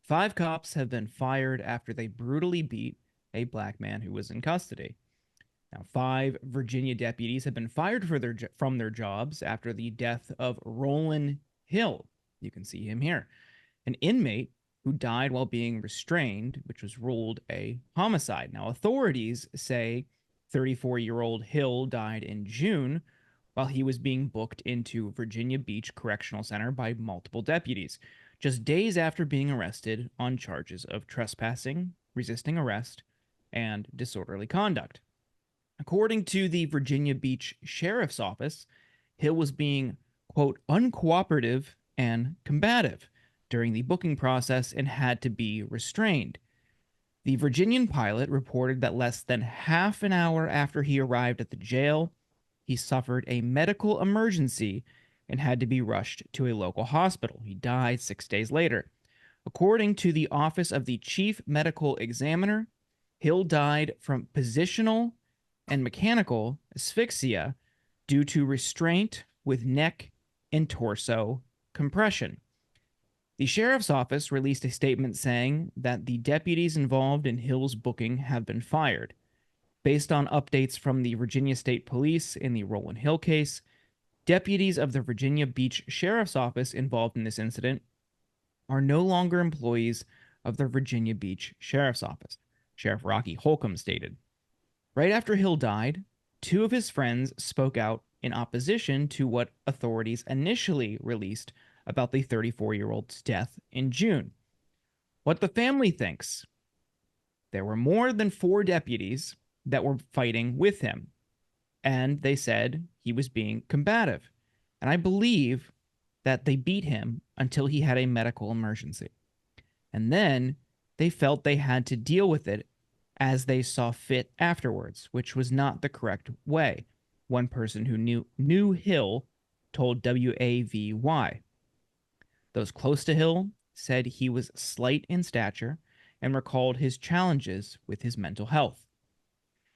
5 cops have been fired after they brutally beat a black man who was in custody. Now, 5 Virginia deputies have been fired from their jobs after the death of Rolin Hill. You can see him here, an inmate who died while being restrained, which was ruled a homicide. Now, authorities say 34-year-old Hill died in June while he was being booked into Virginia Beach Correctional Center by multiple deputies, just days after being arrested on charges of trespassing, resisting arrest, and disorderly conduct. According to the Virginia Beach Sheriff's Office, Hill was being, quote, uncooperative and combative during the booking process and had to be restrained. The Virginian-Pilot reported that less than half an hour after he arrived at the jail, he suffered a medical emergency and had to be rushed to a local hospital. He died 6 days later. According to the Office of the Chief Medical Examiner, Hill died from positional and mechanical asphyxia due to restraint with neck and torso compression. The sheriff's office released a statement saying that the deputies involved in Hill's booking have been fired. Based on updates from the Virginia State Police in the Rolin Hill case, deputies of the Virginia Beach Sheriff's Office involved in this incident are no longer employees of the Virginia Beach Sheriff's Office, Sheriff Rocky Holcomb stated. Right after Hill died, 2 of his friends spoke out in opposition to what authorities initially released about the 34-year-old's death in June. What the family thinks: there were more than 4 deputies that were fighting with him, and they said he was being combative. And I believe that they beat him until he had a medical emergency. And then they felt they had to deal with it as they saw fit afterwards, which was not the correct way. One person who knew Hill told WAVY. Those close to Hill said he was slight in stature and recalled his challenges with his mental health.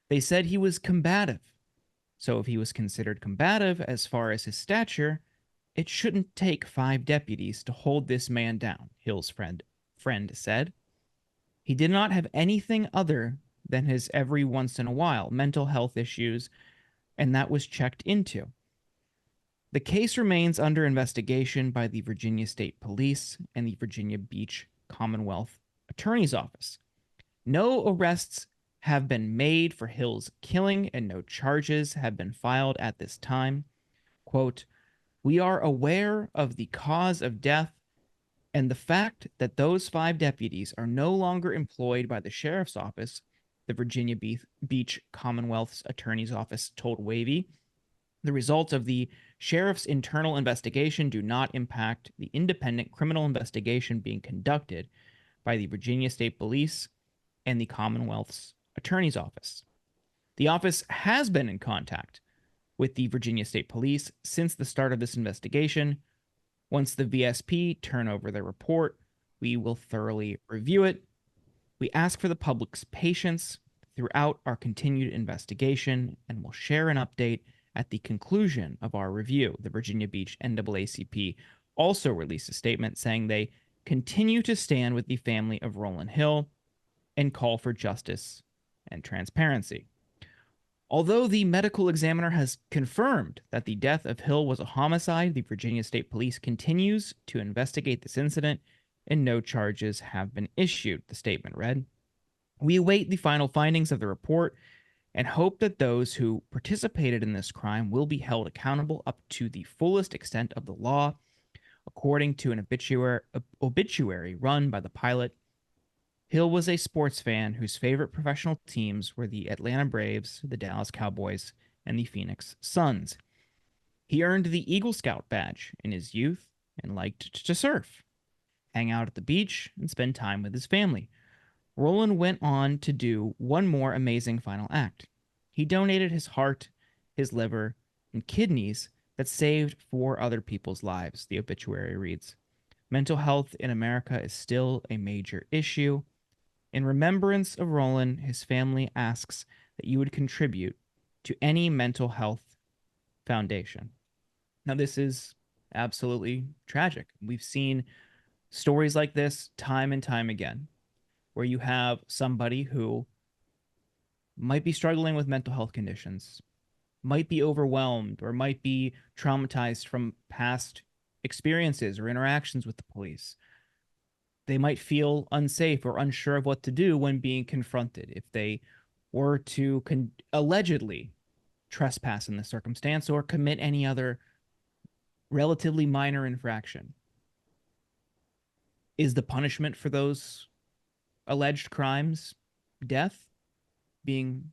They said he was combative. So if he was considered combative as far as his stature, it shouldn't take 5 deputies to hold this man down, Hill's friend said. He did not have anything other than his every once in a while mental health issues, and that was checked into. The case remains under investigation by the Virginia State Police and the Virginia Beach Commonwealth Attorney's Office. No arrests have been made for Hill's killing, and no charges have been filed at this time. Quote, "We are aware of the cause of death and the fact that those 5 deputies are no longer employed by the sheriff's office," the Virginia Beach Commonwealth's Attorney's Office told Wavy. "The results of the sheriff's internal investigation do not impact the independent criminal investigation being conducted by the Virginia State Police and the Commonwealth's Attorney's Office." The office has been in contact with the Virginia State Police since the start of this investigation. Once the VSP turn over their report, we will thoroughly review it. We ask for the public's patience throughout our continued investigation and will share an update at the conclusion of our review. The Virginia Beach NAACP also released a statement saying they continue to stand with the family of Rolin Hill and call for justice and transparency. Although the medical examiner has confirmed that the death of Hill was a homicide, the Virginia State Police continues to investigate this incident and no charges have been issued, the statement read. "We await the final findings of the report and hope that those who participated in this crime will be held accountable up to the fullest extent of the law," according to an obituary run by the pilot. Hill was a sports fan whose favorite professional teams were the Atlanta Braves, the Dallas Cowboys, and the Phoenix Suns. He earned the Eagle Scout badge in his youth and liked to surf, hang out at the beach, and spend time with his family. Rolin went on to do one more amazing final act. He donated his heart, his liver, and kidneys that saved 4 other people's lives, the obituary reads. "Mental health in America is still a major issue. In remembrance of Rolin, his family asks that you would contribute to any mental health foundation." Now, this is absolutely tragic. We've seen Stories like this, time and time again, where you have somebody who might be struggling with mental health conditions, might be overwhelmed, or might be traumatized from past experiences or interactions with the police. They might feel unsafe or unsure of what to do when being confronted if they were to allegedly trespass in this circumstance or commit any other relatively minor infraction. Is the punishment for those alleged crimes death, being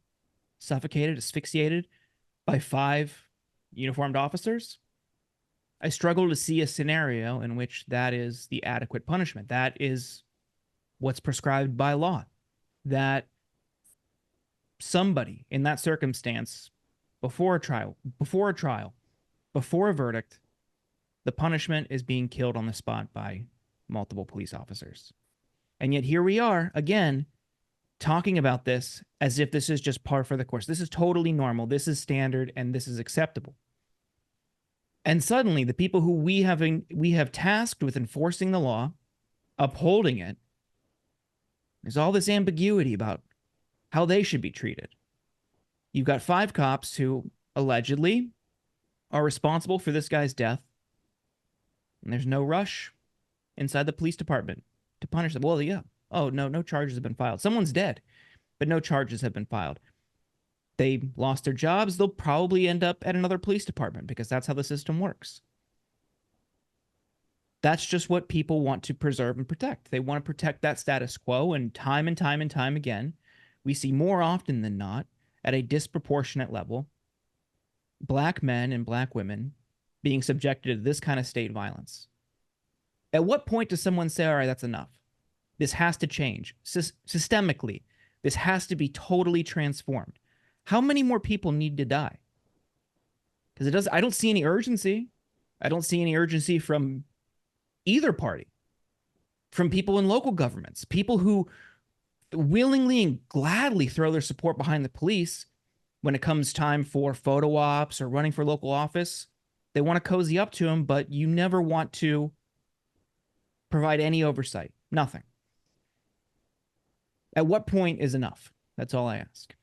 suffocated, asphyxiated by 5 uniformed officers? I struggle to see a scenario in which that is the adequate punishment. That is what's prescribed by law. That somebody in that circumstance, before a trial, before a verdict, the punishment is being killed on the spot by multiple police officers. And yet here we are again talking about this as if this is just par for the course. This is totally normal. This is standard and this is acceptable. And suddenly the people who we have tasked with enforcing the law, upholding it, there's all this ambiguity about how they should be treated. You've got 5 cops who allegedly are responsible for this guy's death, and there's no rush inside the police department to punish them. Well, yeah. Oh, no charges have been filed. Someone's dead, but no charges have been filed. They lost their jobs. They'll probably end up at another police department because that's how the system works. That's just what people want to preserve and protect. They want to protect that status quo, and time again, we see more often than not, at a disproportionate level, Black men and Black women being subjected to this kind of state violence. At what point does someone say, all right, that's enough? This has to change. Systemically, this has to be totally transformed. How many more people need to die? Because I don't see any urgency. I don't see any urgency from either party, from people in local governments, people who willingly and gladly throw their support behind the police when it comes time for photo ops or running for local office. They want to cozy up to them, but you never want to provide any oversight. Nothing. At what point is enough? That's all I ask.